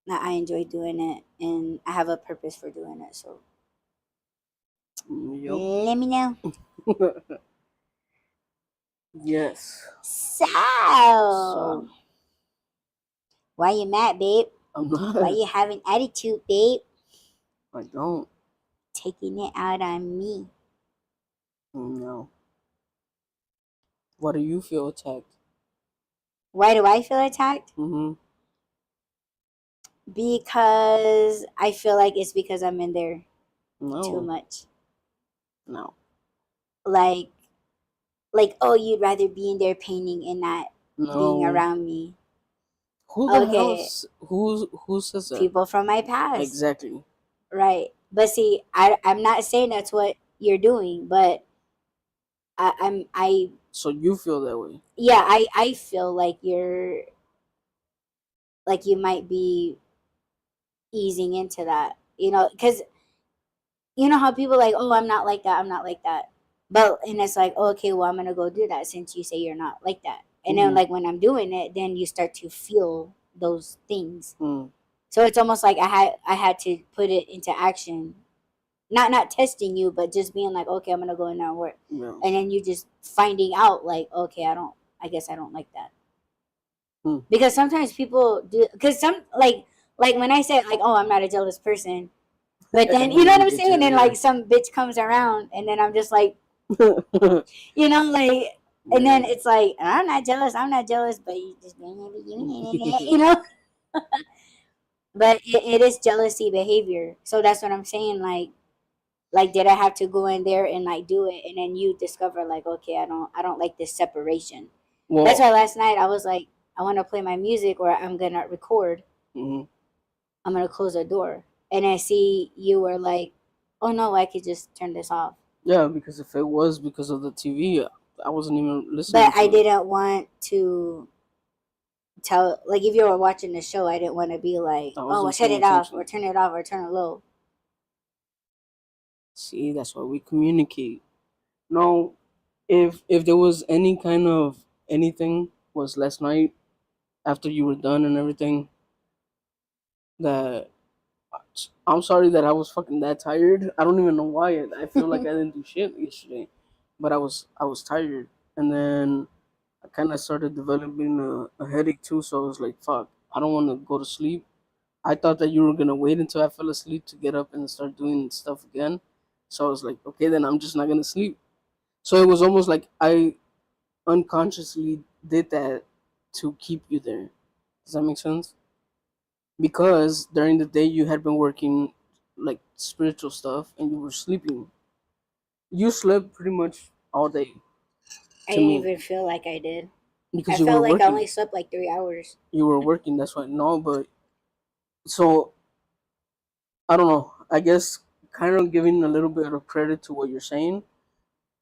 S2: I enjoy doing it, and I have a purpose for doing it. So
S1: Yup.
S2: let me know.
S1: Yes.
S2: So
S1: So,
S2: why you mad, babe?
S1: I'm
S2: Why
S1: not.
S2: you having attitude, babe?
S1: I don't.
S2: Taking it out on me.
S1: No. Why do you feel attacked?
S2: Why do I feel attacked?
S1: Mm-hmm.
S2: Because I feel like it's because I'm in there too
S1: No,
S2: much.
S1: no,
S2: Like oh, you'd rather be in there painting and not being
S1: no.
S2: around me.
S1: Who the hell?
S2: Okay,
S1: Who says that?
S2: people from my past.
S1: Exactly.
S2: Right. But see, I'm not saying that's what you're doing, but I
S1: So you feel that way?
S2: yeah, I feel like you're like you might be easing into that. Cuz you know how people like, "Oh, I'm not like that. I'm not like that." But and it's like, oh, "Okay, well, I'm going to go do that since you say you're not like that." And then
S1: Mm-hmm.
S2: like when I'm doing it, then you start to feel those things.
S1: Mm.
S2: So it's almost like I had to put it into action. Not testing you, but just being like, "Okay, I'm going to go in there and work."
S1: Yeah.
S2: And then you just finding out like, "Okay, I guess I don't like that."
S1: Mm.
S2: Because sometimes people do, cuz some like when I say like, "Oh, I'm not a jealous person." But then you
S1: And
S2: know what
S1: then
S2: I'm
S1: get
S2: saying?
S1: you
S2: And like some bitch comes around and then I'm just like,
S1: there.
S2: like, and then
S1: Yeah.
S2: it's like, I'm not jealous, but you just, you know? But it is jealousy behavior. So that's what I'm saying. Like, did I have to go in there and like do it? And then you discover like, okay, I don't like this separation. That's
S1: Well.
S2: why last night I was like, I want to play my music or I'm going to record.
S1: Mhm.
S2: I'm going to close the door. And I see you were like, oh no, I could just turn this off.
S1: Yeah, because if it was because of the TV, I wasn't even
S2: But
S1: listening
S2: I
S1: to it.
S2: didn't want to tell, like, if you were watching the show, I didn't want to be like,
S1: I
S2: oh, well,
S1: wasn't
S2: shut
S1: paying
S2: it off or
S1: attention.
S2: turn it off or turn it low.
S1: See, that's why we communicate. No, if there was any kind of anything was last night after you were done and everything that I'm sorry that I was fucking that tired. I don't even know why. I feel like I didn't do shit yesterday, but I was tired, and then I kind of started developing a headache too. So I was like, fuck, I don't want to go to sleep. I thought that you were gonna wait until I fell asleep to get up and start doing stuff again. So I was like, okay, then I'm just not gonna sleep. So it was almost like I unconsciously did that to keep you there. Does that make sense? Because during the day you had been working like spiritual stuff and you were sleeping. You slept pretty much all day
S2: I
S1: to
S2: didn't
S1: me
S2: even feel like I did. I
S1: because you were
S2: felt like I
S1: working.
S2: only slept like 3 hours.
S1: You were working. That's why. No, but so I don't know. I guess kind of giving a little bit of credit to what you're saying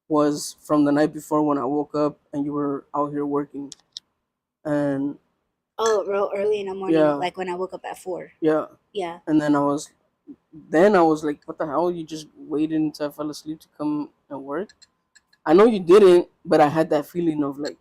S1: was from the night before when I woke up and you were out here working. And
S2: Oh, real early in the morning,
S1: yeah,
S2: like when I woke up at 4.
S1: yeah.
S2: Yeah.
S1: And then I was like, what the hell? You just waited until I fell asleep to come and work? I know you didn't, but I had that feeling of like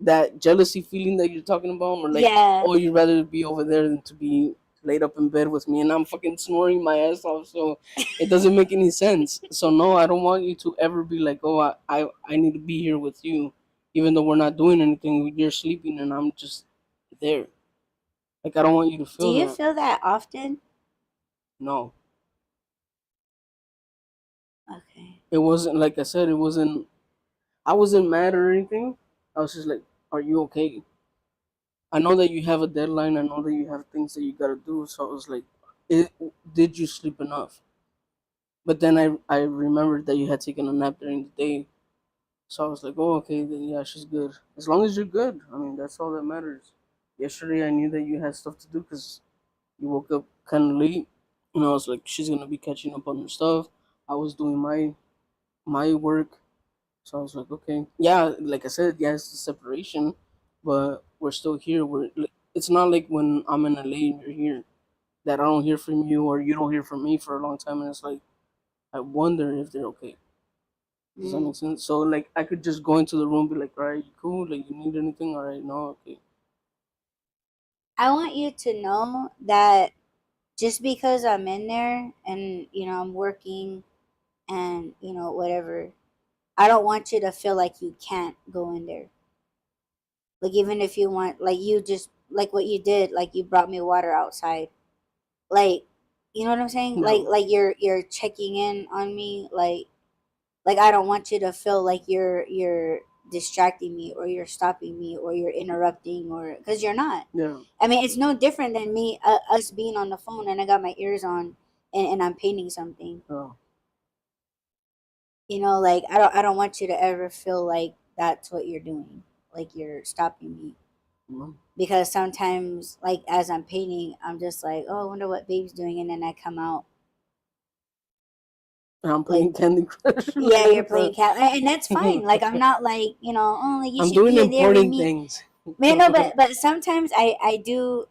S1: that jealousy feeling that you're talking about, or like,
S2: Yeah.
S1: oh, you'd rather be over there than to be laid up in bed with me, and I'm fucking snoring my ass off. So it doesn't make any sense. So no, I don't want you to ever be like, oh, I need to be here with you, even though we're not doing anything. You're sleeping, and I'm just there. Like I don't want you to
S2: Do
S1: feel
S2: you
S1: that.
S2: feel that often?
S1: No,
S2: Okay.
S1: it wasn't like I said. It wasn't. I wasn't mad or anything. I was just like, are you okay? I know that you have a deadline. I know that you have things that you gotta do. So I was like, it, did you sleep enough? But then I remembered that you had taken a nap during the day. So I was like, oh, okay, then yeah, she's good. As long as you're good. I mean, that's all that matters. Yesterday, I knew that you had stuff to do because you woke up kind of late. And I was like, she's gonna be catching up on her stuff. I was doing my work. So I was like, okay, yeah, like I said, yeah, it's the separation, but we're still here. It's not like when I'm in LA and you're here that I don't hear from you or you don't hear from me for a long time, and it's like I wonder if they're okay. Does that
S2: Mm.
S1: make sense? So like I could just go into the room, be like, all right, you cool? Like you need anything? All right, no, okay.
S2: I want you to know that just because I'm in there and, I'm working and, whatever, I don't want you to feel like you can't go in there. Like, even if you want, like, you just, like what you did, like, you brought me water outside. Like, you know what I'm saying? Like,
S1: No,
S2: you're checking in on me. Like, I don't want you to feel like you're distracting me, or you're stopping me, or you're interrupting, or because you're not.
S1: Yeah.
S2: I mean, it's no different than me, us being on the phone and I got my ears on, and I'm painting something.
S1: Oh.
S2: Like I don't want you to ever feel like that's what you're doing, like you're stopping me.
S1: Mm.
S2: Because sometimes, like as I'm painting, I'm just like, oh, I wonder what babe's doing, and then I come out
S1: And I'm
S2: like,
S1: playing Candy Crush.
S2: yeah,
S1: Like,
S2: you're
S1: what
S2: playing cat, and that's fine. Like I'm not like, oh, like you
S1: I'm
S2: should
S1: doing
S2: be in there with
S1: important
S2: me.
S1: things.
S2: Man, no, but sometimes I do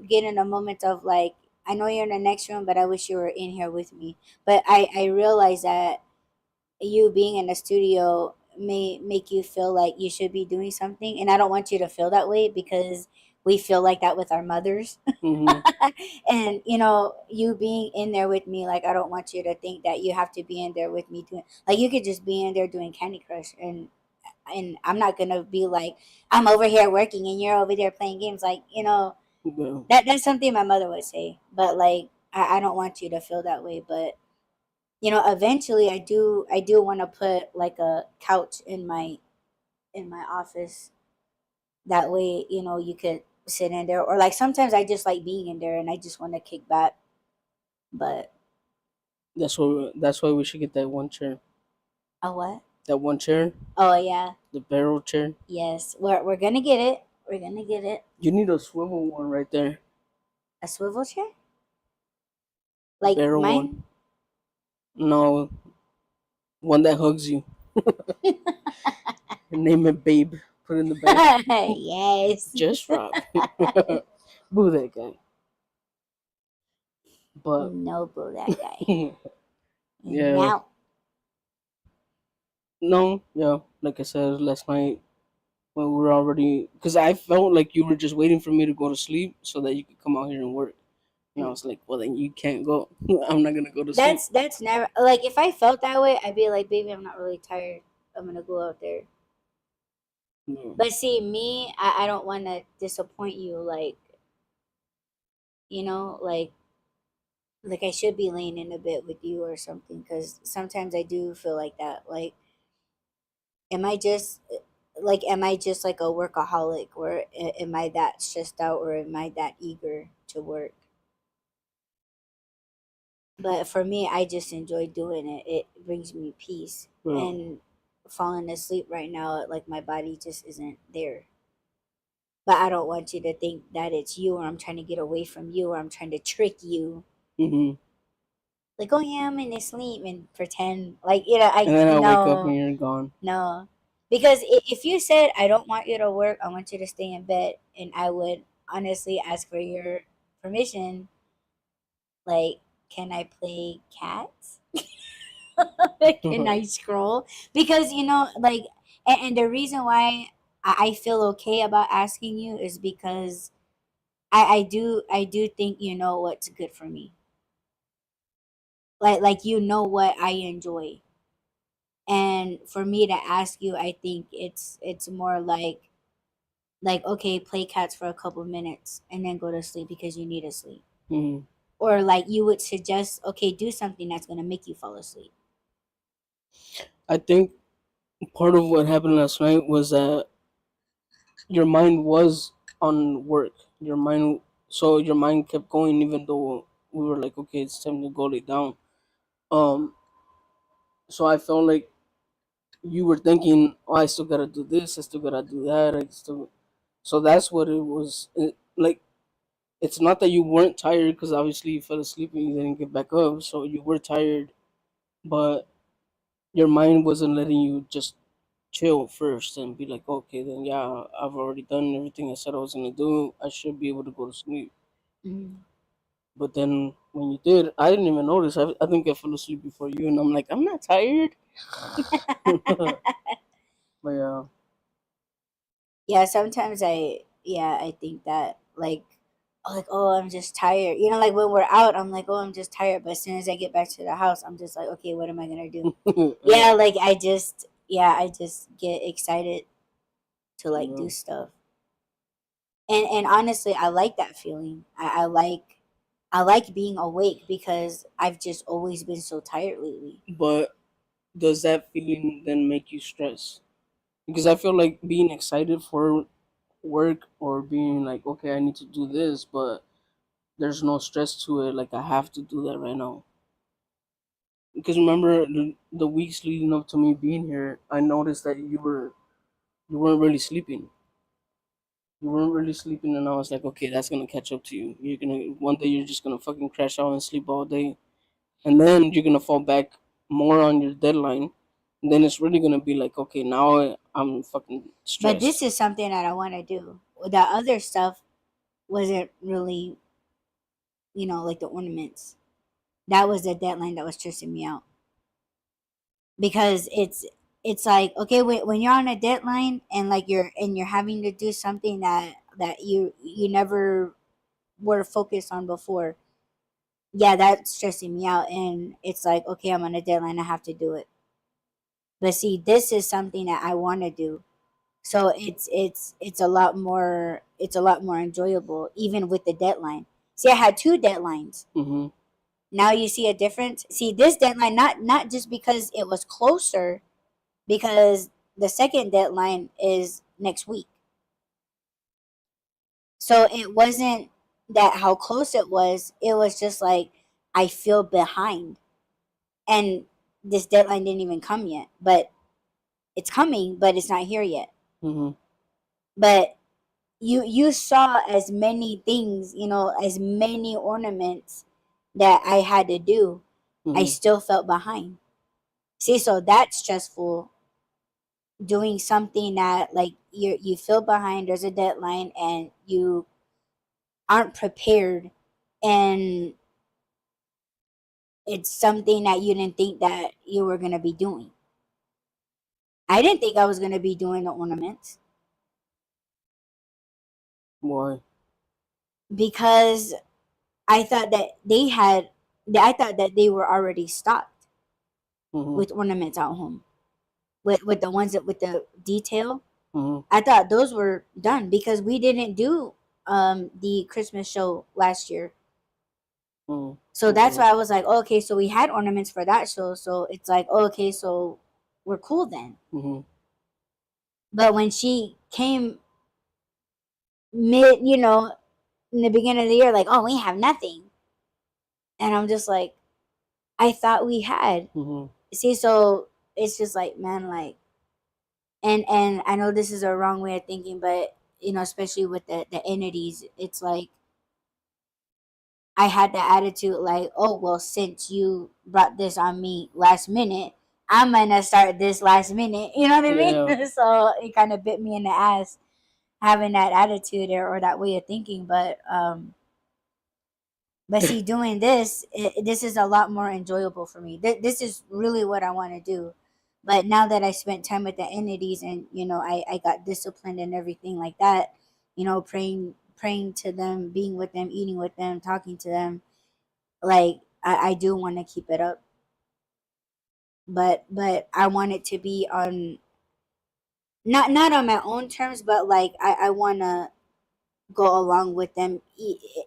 S2: get in a moment of like, I know you're in the next room, but I wish you were in here with me. But I realize that you being in the studio may make you feel like you should be doing something, and I don't want you to feel that way, because we feel like that with our mothers.
S1: Hmm.
S2: And you being in there with me, like I don't want you to think that you have to be in there with me doing, like you could just be in there doing Candy Crush, and I'm not gonna be like, I'm over here working and you're over there playing games, like
S1: Yeah.
S2: that's something my mother would say. But like I don't want you to feel that way. But eventually I do want to put like a couch in my office. That way, you could sit in there, or like sometimes I just like being in there and I just want to kick back. But
S1: That's why we should get that one chair.
S2: a what?
S1: That one chair,
S2: Oh yeah,
S1: the barrel chair.
S2: yes, we're gonna get it. We're gonna get it.
S1: You need a swivel one right there.
S2: A swivel chair,
S1: A
S2: like
S1: barrel
S2: mine.
S1: one. No, one that hugs you. And name it Babe. Put it in the back.
S2: Yes.
S1: Just Rob. Boo that guy. But
S2: Noble, that guy.
S1: yeah,
S2: Now.
S1: no, yeah. Like I said last night, when we were already, because I felt like you were just waiting for me to go to sleep so that you could come out here and work. And I was like, well, then you can't go. I'm not gonna go to sleep.
S2: That's never, like, if I felt that way, I'd be like, baby, I'm not really tired. I'm gonna go out there.
S1: Yeah.
S2: But see, me, I don't want to disappoint you. Like, like I should be laying in a bit with you or something. Because sometimes I do feel like that. Like, am I just am I just like a workaholic, or am I that stressed out, or am I that eager to work? But for me, I just enjoy doing it. It brings me peace.
S1: Well,
S2: And falling asleep right now, like my body just isn't there. But I don't want you to think that it's you, or I'm trying to get away from you, or I'm trying to trick you.
S1: hmm.
S2: Like, oh yeah, I'm in sleep, and pretend like,
S1: And
S2: I
S1: then I wake up and
S2: no,
S1: you're gone.
S2: no. Because if you said I don't want you to work, I want you to stay in bed, and I would honestly ask for your permission. Like, can I play cats? Can I scroll? Because like, and the reason why I feel okay about asking you is because I do think you know what's good for me. Like you know what I enjoy. And for me to ask you, I think it's more like, okay, play cats for a couple minutes and then go to sleep because you need to sleep.
S1: Hmm.
S2: Or like you would suggest, okay, do something that's gonna make you fall asleep.
S1: I think part of what happened last night was that your mind was on work. Your mind kept going even though we were like, okay, it's time to go lay down. Um, so I felt like you were thinking, oh, I still gotta do this, I still gotta do that, I still. So that's what it was. Like, it's not that you weren't tired because obviously you fell asleep and you didn't get back up, so you were tired, but your mind wasn't letting you just chill first and be like, okay, then yeah, I've already done everything I said I was gonna do. I should be able to go to sleep.
S2: Mm.
S1: But then when you did, I didn't even notice. I think I fell asleep before you, and I'm like, I'm not tired. But yeah,
S2: Yeah, sometimes I think that, like, oh, I'm just tired. Like when we're out, I'm like, oh, I'm just tired. But as soon as I get back to the house, I'm just like, okay, what am I gonna do?
S1: yeah,
S2: Yeah, like I just get excited to like
S1: yeah.
S2: do stuff. And honestly, I like that feeling. I like being awake because I've just always been so tired lately.
S1: But does that feeling then make you stress? because I feel like being excited for work or being like, okay, I need to do this, but there's no stress to it. Like I have to do that right now. Because remember the weeks leading up to me being here, I noticed that you weren't really sleeping. You weren't really sleeping, and I was like, okay, that's gonna catch up to you. You're gonna one day you're just gonna fucking crash out and sleep all day, and then you're gonna fall back more on your deadline. And then it's really gonna be like, okay, now I'm fucking
S2: But this
S1: stressed.
S2: is something that I want to do. The other stuff wasn't really, like the ornaments. That was the deadline that was stressing me out because it's like, okay, when you're on a deadline and like you're having to do something that you never were focused on before. Yeah, that's stressing me out, and it's like, okay, I'm on a deadline, I have to do it. But see, this is something that I want to do, so it's a lot more enjoyable even with the deadline. See, I had two deadlines.
S1: Mm-hmm.
S2: Now you see a difference. See, this deadline, not just because it was closer, because the second deadline is next week. So it wasn't that how close it was just like I feel behind. And this deadline didn't even come yet, but it's coming, but it's not here yet.
S1: Mm-hmm.
S2: But you saw as many things, as many ornaments that I had to do. I
S1: Mm-hmm.
S2: still felt behind. See, so that's stressful, doing something that like you feel behind, there's a deadline and you aren't prepared, and it's something that you didn't think that you were going to be doing. I didn't think I was going to be doing the ornaments
S1: Why?
S2: because I thought that I thought that they were already stocked
S1: Mm-hmm.
S2: with ornaments at home, with the ones that with the detail.
S1: Mm-hmm.
S2: I thought those were done because we didn't do the Christmas show last year.
S1: Mm-hmm.
S2: So that's
S1: Okay.
S2: why I was like, okay, so we had ornaments for that show. So it's like, okay, so we're cool then.
S1: Mm-hmm.
S2: But when she came mid, in the beginning of the year, like, oh, we have nothing. And I'm just like, I thought we had.
S1: Mm-hmm.
S2: See, so it's just like, man, like, and I know this is a wrong way of thinking, but especially with the entities, it's like I had the attitude like, oh well, since you brought this on me last minute, I'm gonna start this last minute. You know what I
S1: Yeah.
S2: mean? So it kind of bit me in the ass having that attitude or that way of thinking. But see, doing this, this is a lot more enjoyable for me. This is really what I want to do. But now that I spent time with the entities and I got disciplined and everything like that, praying to them, being with them, eating with them, talking to them, like I do want to keep it up. But I want it to be on not on my own terms, but like I want to go along with them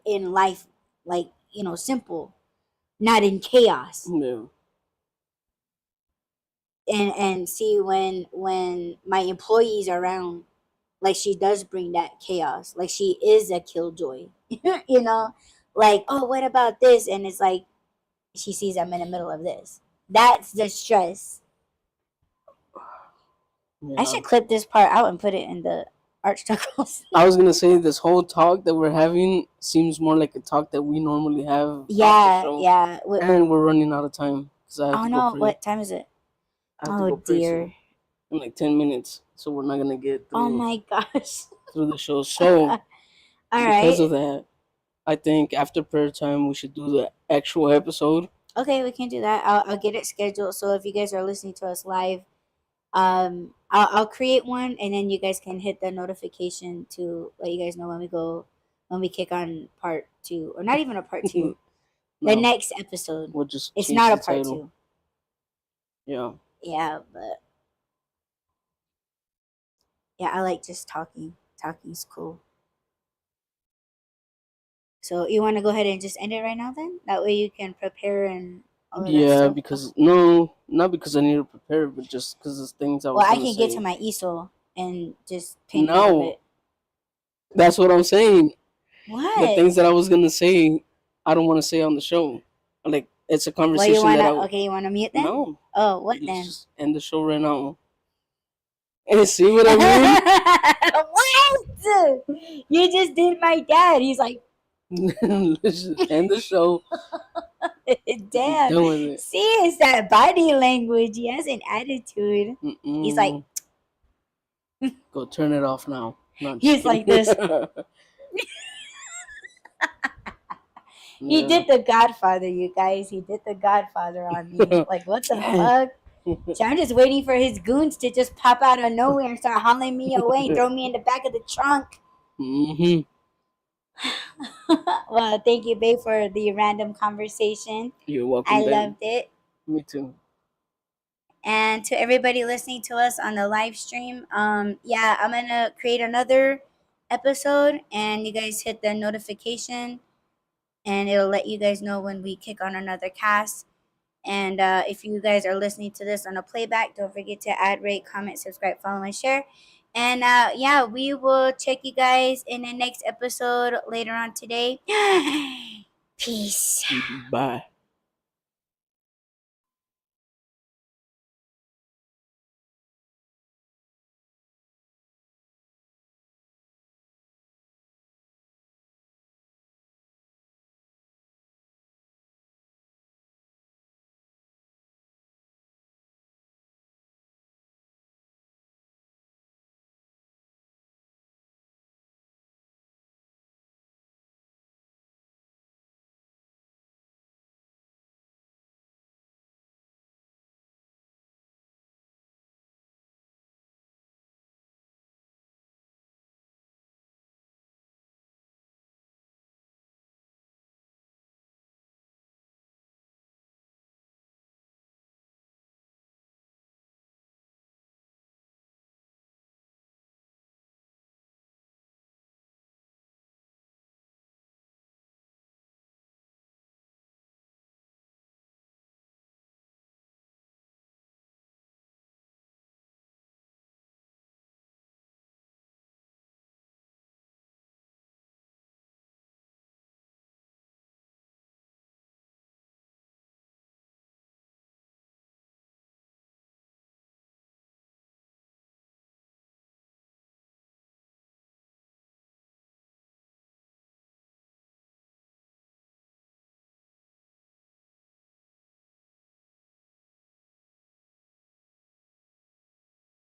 S2: in life, like simple, not in chaos.
S1: Yeah.
S2: And see, when my employees are around, like she does bring that chaos, like she is a killjoy. you know like, oh, what about this? And it's like she sees I'm in the middle of this. That's the stress. I
S1: Yeah.
S2: should clip this part out and put it in the art struggles.
S1: I was gonna say this whole talk that we're having seems more like a talk that we normally have after
S2: Yeah,
S1: show,
S2: yeah.
S1: and we're running out of time because I have
S2: Oh
S1: to go
S2: no,
S1: pray.
S2: what time is it?
S1: I have to
S2: Oh
S1: go pray soon
S2: dear.
S1: in like 10 minutes, so we're not gonna get
S2: Oh
S1: through
S2: my gosh.
S1: the show. So
S2: All
S1: because
S2: right.
S1: of that, I think after prayer time we should do the actual episode.
S2: Okay, we can do that. I'll get it scheduled. So if you guys are listening to us live, I'll create one, and then you guys can hit the notification to let you guys know when we kick on part two, or not even a part two, the
S1: No,
S2: next episode.
S1: we'll just
S2: It's
S1: change
S2: not a
S1: the
S2: part
S1: title.
S2: two.
S1: Yeah.
S2: Yeah, but yeah, I like just talking. Talking's cool. So you want to go ahead and just end it right now then? That way you can prepare and all of that
S1: Yeah,
S2: stuff.
S1: because no, not because I need to prepare, but just because it's things I
S2: Well,
S1: was
S2: I
S1: gonna
S2: can get to
S1: say.
S2: my easel and just paint all of
S1: No,
S2: it.
S1: that's what I'm saying. The
S2: What?
S1: things that I was gonna say, I don't want to say on the show. Like it's a
S2: Well, you
S1: conversation that
S2: wanna?
S1: I
S2: Okay, you wanna mute then?
S1: no.
S2: Oh, what
S1: Let's
S2: then?
S1: just end the show right now. And see what I mean?
S2: What? You just did my dad. He's like,
S1: Let's just end the show. Be
S2: damn.
S1: done with it.
S2: See, it's that body language. He has an attitude. He's like,
S1: Mm-mm. Go turn it off now. No, I'm just
S2: he's
S1: kidding.
S2: like this. He
S1: Yeah.
S2: did the Godfather, you guys. He did the Godfather on me. Like, what the fuck? So I'm just waiting for his goons to just pop out of nowhere and start hauling me away and throw me in the back of the trunk.
S1: Mm-hmm.
S2: Well, thank you, babe, for the random conversation.
S1: You're
S2: I
S1: welcome, babe.
S2: loved it.
S1: Me too.
S2: And to everybody listening to us on the live stream, yeah, I'm gonna create another episode, and you guys hit the notification, and it'll let you guys know when we kick on another cast. And if you guys are listening to this on a playback, don't forget to add, rate, comment, subscribe, follow, and share. And yeah, we will check you guys in the next episode later on today. Peace.
S1: Bye.